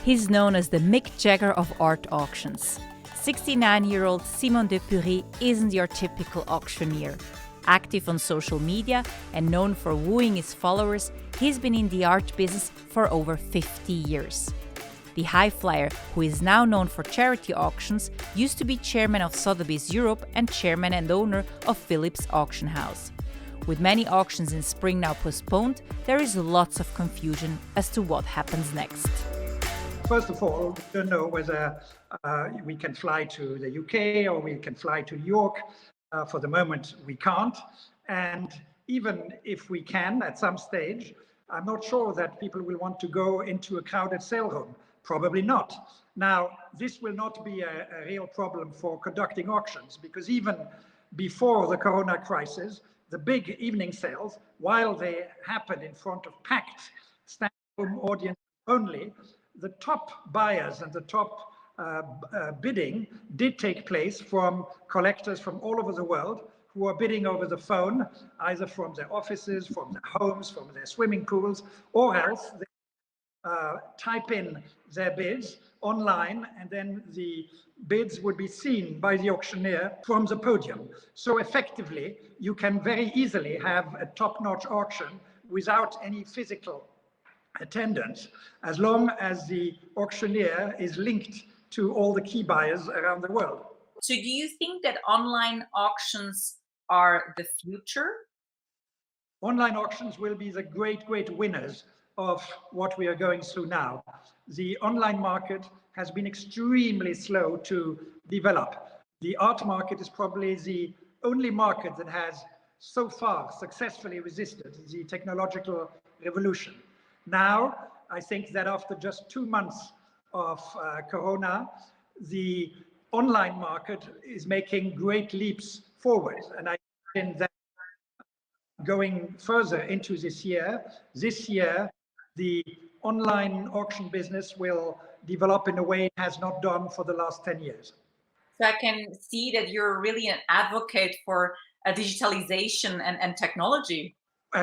He's known as the Mick Jagger of art auctions. 69-year-old Simon de Pury isn't your typical auctioneer. Active on social media and known for wooing his followers, he's been in the art business for over 50 years. The high flyer, who is now known for charity auctions, used to be chairman of Sotheby's Europe and chairman and owner of Phillips Auction House. With many auctions in spring now postponed, there is lots of confusion as to what happens next. First of all, we don't know whether we can fly to the UK or we can fly to New York. For the moment, we can't. And even if we can at some stage, I'm not sure that people will want to go into a crowded sale room. Probably not. Now, this will not be a real problem for conducting auctions, because even before the Corona crisis, the big evening sales, while they happen in front of packed stand-room audience only, the top buyers and the top bidding did take place from collectors from all over the world who are bidding over the phone, either from their offices, from their homes, from their swimming pools, or else they type in their bids online, and then the bids would be seen by the auctioneer from the podium. So effectively, you can very easily have a top-notch auction without any physical attendance, as long as the auctioneer is linked to all the key buyers around the world. So do you think that online auctions are the future? Online auctions will be the great winners of what we are going through now. The online market has been extremely slow to develop. The art market is probably the only market that has so far successfully resisted the technological revolution. Now, I think that after just 2 months of Corona, the online market is making great leaps forward. And I think that going further into this year, the online auction business will develop in a way it has not done for the last 10 years. So I can see that you're really an advocate for digitalization and technology.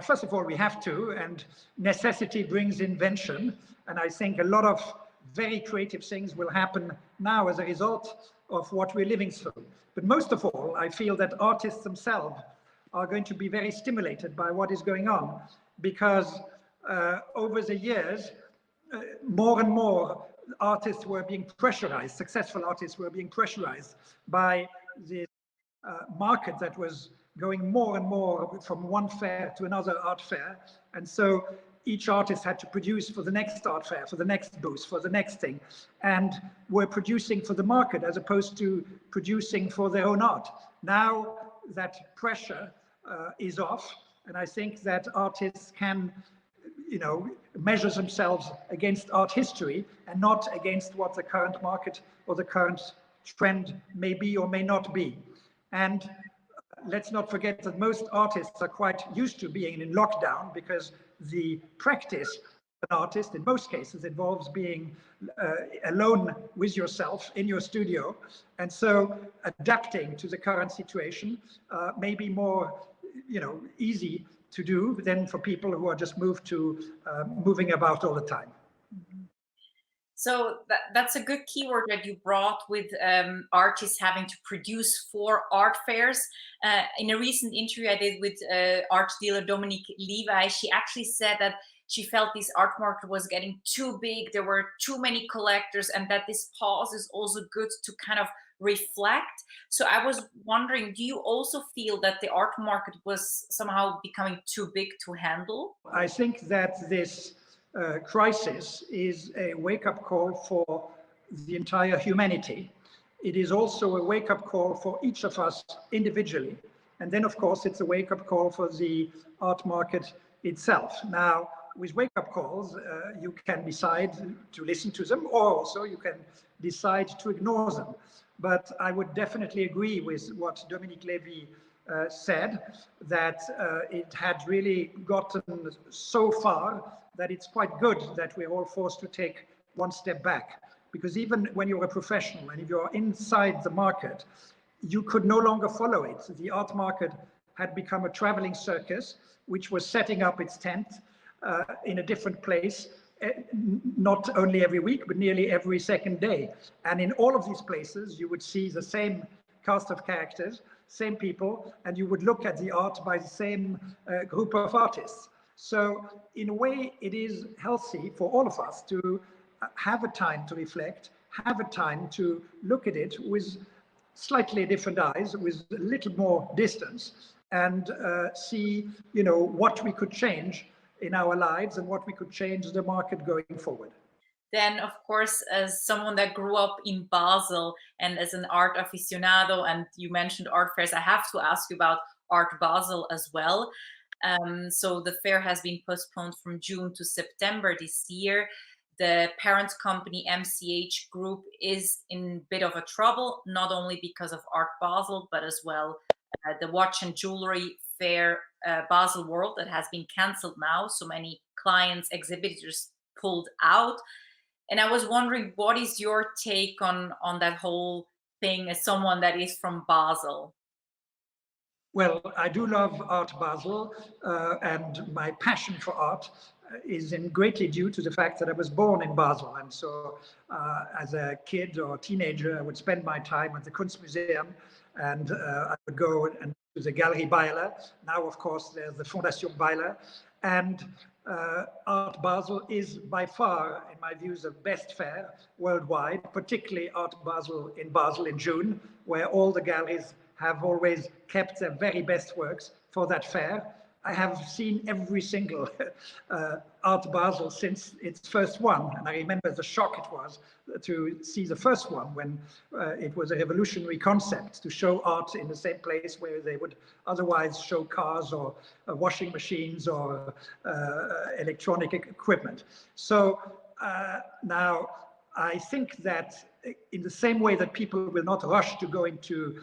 First of all, we have to, and necessity brings invention. And I think a lot of very creative things will happen now as a result of what we're living through. But most of all, I feel that artists themselves are going to be very stimulated by what is going on, because over the years, more and more artists were being pressurized, successful artists were being pressurized by the market that was going more and more from one fair to another art fair. And so each artist had to produce for the next art fair, for the next booth, for the next thing, and were producing for the market as opposed to producing for their own art. Now that pressure is off, and I think that artists can, measure themselves against art history and not against what the current market or the current trend may be or may not be. And let's not forget that most artists are quite used to being in lockdown, because the practice of an artist in most cases involves being alone with yourself in your studio. And so adapting to the current situation may be more easy to do than for people who are just moving about all the time. So that's a good keyword that you brought, with artists having to produce for art fairs. In a recent interview I did with art dealer Dominique Levi, she actually said that she felt this art market was getting too big, there were too many collectors, and that this pause is also good to kind of reflect. So I was wondering, do you also feel that the art market was somehow becoming too big to handle? I think that this crisis is a wake-up call for the entire humanity. It is also a wake-up call for each of us individually. And then, of course, it's a wake-up call for the art market itself. Now, with wake-up calls, you can decide to listen to them, or also you can decide to ignore them. But I would definitely agree with what Dominique Levy said, that it had really gotten so far that it's quite good that we're all forced to take one step back. Because even when you're a professional and if you're inside the market, you could no longer follow it. The art market had become a traveling circus, which was setting up its tent in a different place not only every week, but nearly every second day. And in all of these places, you would see the same cast of characters, same people, and you would look at the art by the same group of artists. So in a way, it is healthy for all of us to have a time to reflect, have a time to look at it with slightly different eyes, with a little more distance, and see, what we could change in our lives and what we could change the market going forward. Then, of course, as someone that grew up in Basel and as an art aficionado, and you mentioned art fairs, I have to ask you about Art Basel as well. So the fair has been postponed from June to September this year. The parent company MCH Group is in a bit of a trouble, not only because of Art Basel, but as well the watch and jewelry fair Basel World that has been cancelled now. So many clients, exhibitors pulled out. And I was wondering, what is your take on that whole thing as someone that is from Basel? Well, I do love Art Basel, and my passion for art is greatly due to the fact that I was born in Basel. And so as a kid or teenager, I would spend my time at the Kunstmuseum, and I would go and to the Galerie Bayerler. Now, of course, there's the Fondation Bayerler. And Art Basel is by far, in my view, the best fair worldwide, particularly Art Basel in June, where all the galleries have always kept their very best works for that fair. I have seen every single Art Basel since its first one, and I remember the shock it was to see the first one when it was a revolutionary concept to show art in the same place where they would otherwise show cars or washing machines or electronic equipment. So now I think that in the same way that people will not rush to go into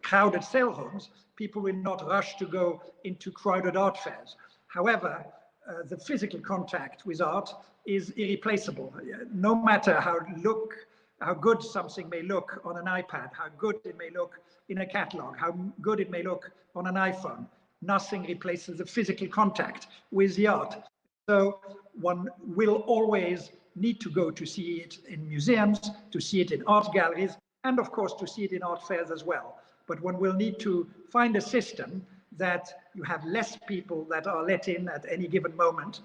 crowded sale rooms, people will not rush to go into crowded art fairs. However, the physical contact with art is irreplaceable. No matter how good something may look on an iPad, how good it may look in a catalog, how good it may look on an iPhone, nothing replaces the physical contact with the art. So one will always need to go to see it in museums, to see it in art galleries, and of course to see it in art fairs as well. But one will need to find a system that you have less people that are let in at any given moment,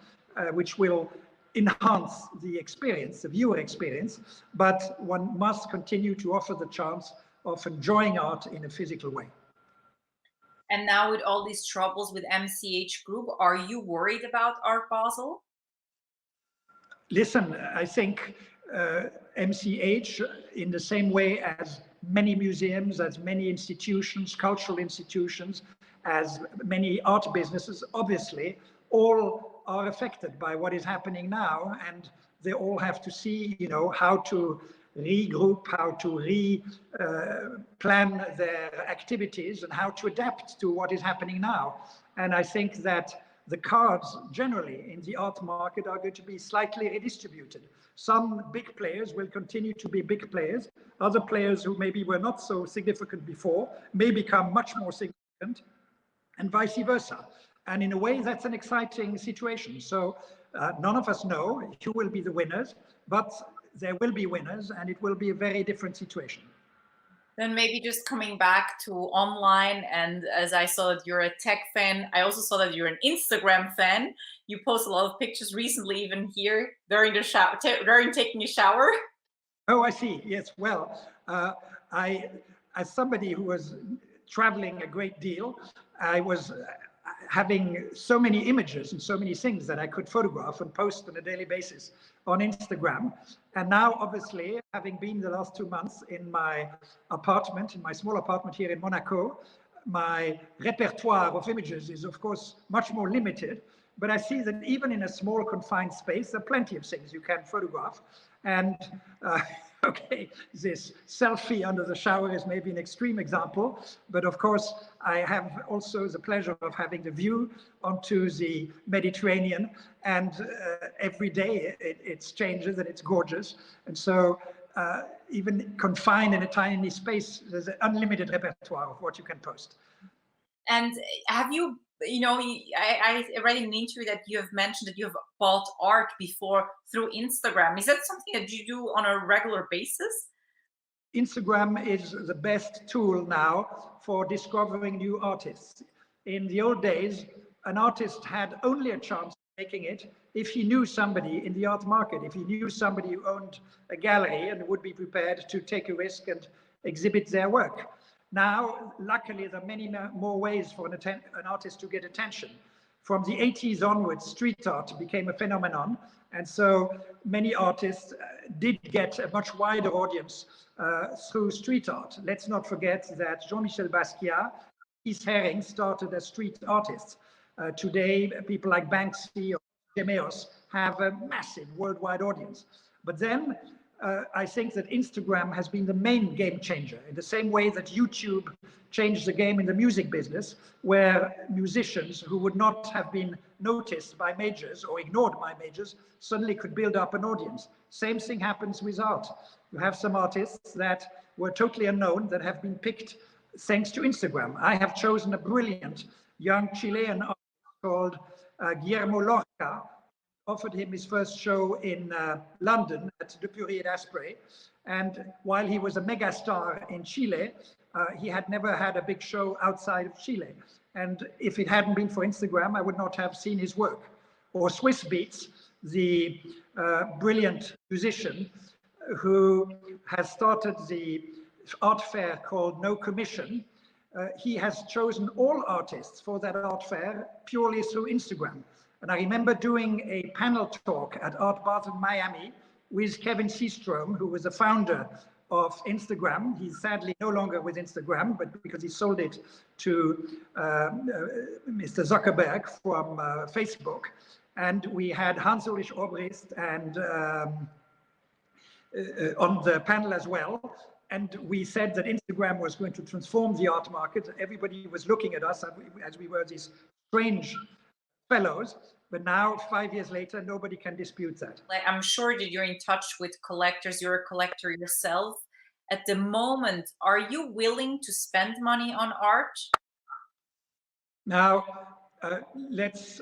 which will enhance the experience, the viewer experience, but one must continue to offer the chance of enjoying art in a physical way. And now with all these troubles with MCH Group, are you worried about Art Basel? Listen, I think MCH, in the same way as many museums, as many institutions, cultural institutions, as many art businesses, obviously, all are affected by what is happening now, and they all have to see, how to regroup, how to plan their activities, and how to adapt to what is happening now. And I think that the cards generally in the art market are going to be slightly redistributed. Some big players will continue to be big players. Other players who maybe were not so significant before may become much more significant, and vice versa. And in a way, that's an exciting situation. So none of us know who will be the winners, but there will be winners, and it will be a very different situation. Then maybe just coming back to online, and as I saw that you're a tech fan, I also saw that you're an Instagram fan. You post a lot of pictures recently, even here during the shower, during taking a shower. Oh, I see. Yes. Well, as somebody who was traveling a great deal, I was having so many images and so many things that I could photograph and post on a daily basis on Instagram. And now, obviously, having been the last 2 months in my apartment, in my small apartment here in Monaco, my repertoire of images is, of course, much more limited. But I see that even in a small confined space, there are plenty of things you can photograph. And okay, this selfie under the shower is maybe an extreme example, but of course I have also the pleasure of having the view onto the Mediterranean, and every day it changes and it's gorgeous. And so even confined in a tiny space, there's an unlimited repertoire of what you can post. And have you you know, I read in an interview that you have mentioned that you have bought art before through Instagram. Is that something that you do on a regular basis? Instagram is the best tool now for discovering new artists. In the old days, an artist had only a chance of making it if he knew somebody in the art market, if he knew somebody who owned a gallery and would be prepared to take a risk and exhibit their work. Now, luckily, there are many more ways for an artist to get attention. From the 80s onwards, street art became a phenomenon, and so many artists did get a much wider audience through street art. Let's not forget that Jean-Michel Basquiat, Keith Haring started as street artists. Today, people like Banksy or Gemeos have a massive worldwide audience. But then I think that Instagram has been the main game changer, in the same way that YouTube changed the game in the music business, where musicians who would not have been noticed by majors or ignored by majors suddenly could build up an audience. Same thing happens with art. You have some artists that were totally unknown that have been picked thanks to Instagram. I have chosen a brilliant young Chilean artist called Guillermo Lorca, offered him his first show in London at De Pury at Asprey. And while he was a mega star in Chile, he had never had a big show outside of Chile. And if it hadn't been for Instagram, I would not have seen his work. Or Swiss Beats, the brilliant musician who has started the art fair called No Commission. He has chosen all artists for that art fair purely through Instagram. And I remember doing a panel talk at Art Basel Miami with Kevin Seastrom, who was the founder of Instagram. He's sadly no longer with Instagram, but because he sold it to Mr. Zuckerberg from Facebook. And we had Hans-Ulrich Obrist and on the panel as well. And we said that Instagram was going to transform the art market. Everybody was looking at us as we were these strange fellows. But now, 5 years later, nobody can dispute that. I'm sure that you're in touch with collectors. You're a collector yourself. At the moment, are you willing to spend money on art? Now, let's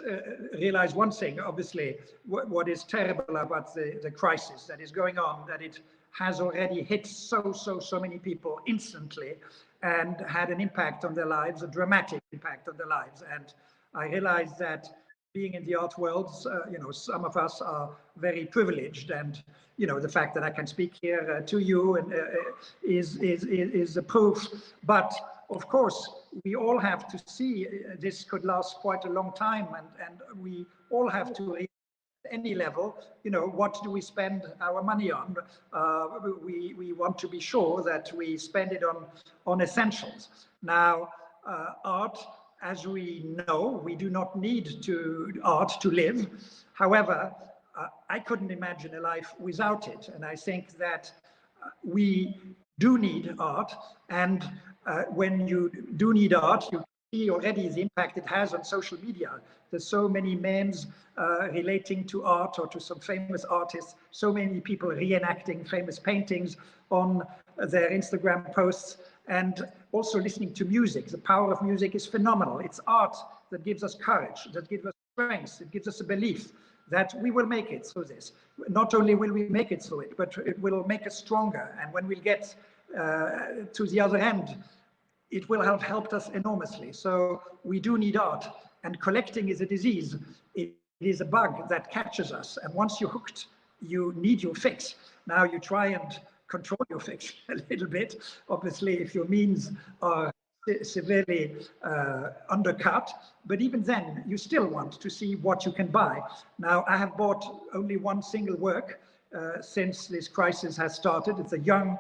realize one thing. Obviously, what is terrible about the crisis that is going on, that it has already hit so many people instantly and had an impact on their lives, a dramatic impact on their lives. And I realize that being in the art world, some of us are very privileged, and the fact that I can speak here to you and is a proof. But of course, we all have to see this could last quite a long time, and we all have to, at any level, what do we spend our money on? We want to be sure that we spend it on essentials. Now, art, as we know, we do not need art to live. However, I couldn't imagine a life without it. And I think that we do need art. And when you do need art, you see already the impact it has on social media. There's so many memes relating to art or to some famous artists, so many people reenacting famous paintings on their Instagram posts, and also listening to music. The power of music is phenomenal. It's art that gives us courage, that gives us strength, it gives us a belief that we will make it through this. Not only will we make it through it, but it will make us stronger. And when we'll get to the other end, it will have helped us enormously. So we do need art, and collecting is a disease. It is a bug that catches us. And once you're hooked, you need your fix. Now you try and control your fix a little bit. Obviously, if your means are severely undercut, but even then, you still want to see what you can buy. Now, I have bought only one single work since this crisis has started. It's a young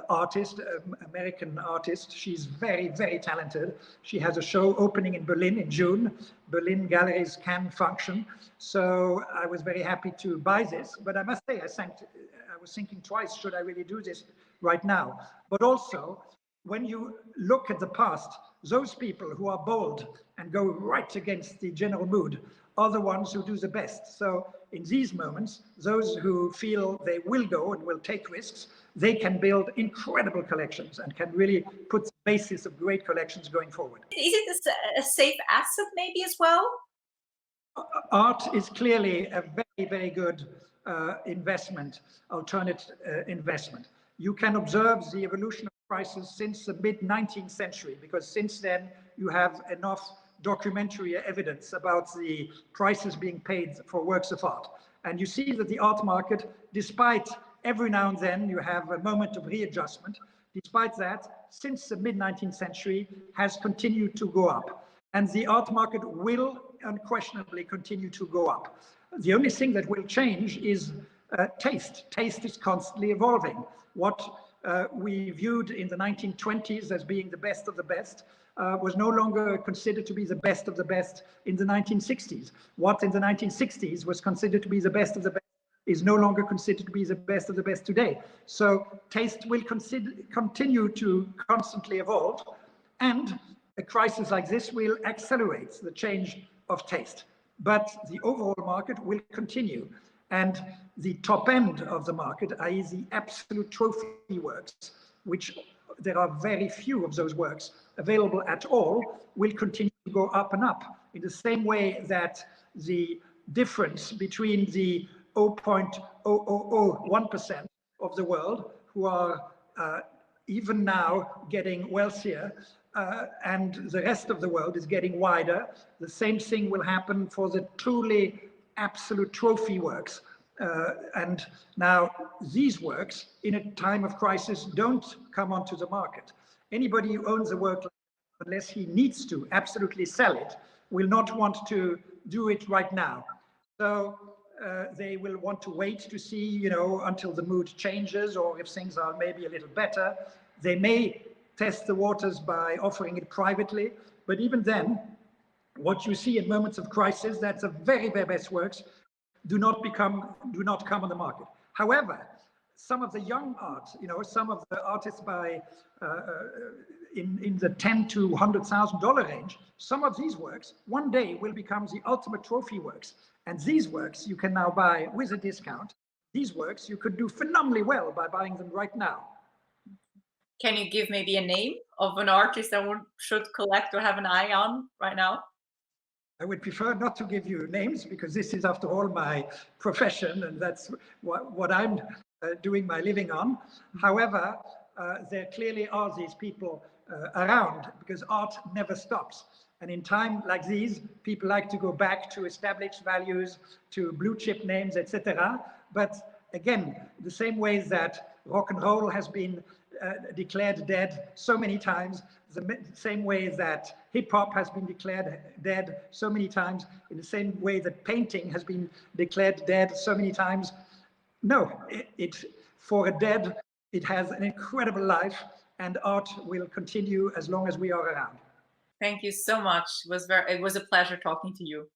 artist, American artist. She's very, very talented. She has a show opening in Berlin in June. Berlin galleries can function. So I was very happy to buy this. But I must say, I was thinking twice, should I really do this right now? But also, when you look at the past, those people who are bold and go right against the general mood are the ones who do the best. So in these moments, those who feel they will go and will take risks they can build incredible collections and can really put the basis of great collections going forward. Is it a safe asset maybe as well? Art is clearly a very, very good investment, alternate investment. You can observe the evolution of prices since the mid-19th century, because since then you have enough documentary evidence about the prices being paid for works of art. And you see that the art market, despite every now and then you have a moment of readjustment, despite that, since the mid-19th century has continued to go up. And the art market will unquestionably continue to go up. The only thing that will change is taste. Taste is constantly evolving. What we viewed in the 1920s as being the best of the best was no longer considered to be the best of the best in the 1960s. What in the 1960s was considered to be the best of the best is no longer considered to be the best of the best today. So taste will continue to constantly evolve, and a crisis like this will accelerate the change of taste. But the overall market will continue. And the top end of the market, i.e. the absolute trophy works, which there are very few of those works available at all, will continue to go up and up. In the same way that the difference between the 0.0001% of the world who are even now getting wealthier and the rest of the world is getting wider, the same thing will happen for the truly absolute trophy works. And now these works in a time of crisis don't come onto the market. Anybody who owns a work, unless he needs to absolutely sell it, will not want to do it right now. So they will want to wait to see, you know, until the mood changes, or if things are maybe a little better. They may test the waters by offering it privately, but even then, what you see in moments of crisis, that's the very, very best works, do not come on the market. However, some of the young art, you know, some of the artists by in the $10,000 to $100,000 range, some of these works one day will become the ultimate trophy works. And these works you can now buy with a discount. These works you could do phenomenally well by buying them right now. Can you give maybe a name of an artist that one should collect or have an eye on right now? I would prefer not to give you names, because this is, after all, my profession, and that's what I'm doing my living on. However, there clearly are these people around, because art never stops. And in time like these, people like to go back to established values, to blue chip names, etc. But again, the same way that rock and roll has been declared dead so many times, the same way that hip-hop has been declared dead so many times, in the same way that painting has been declared dead so many times. No, for a dead, it has an incredible life, and art will continue as long as we are around. Thank you so much. It was a pleasure talking to you.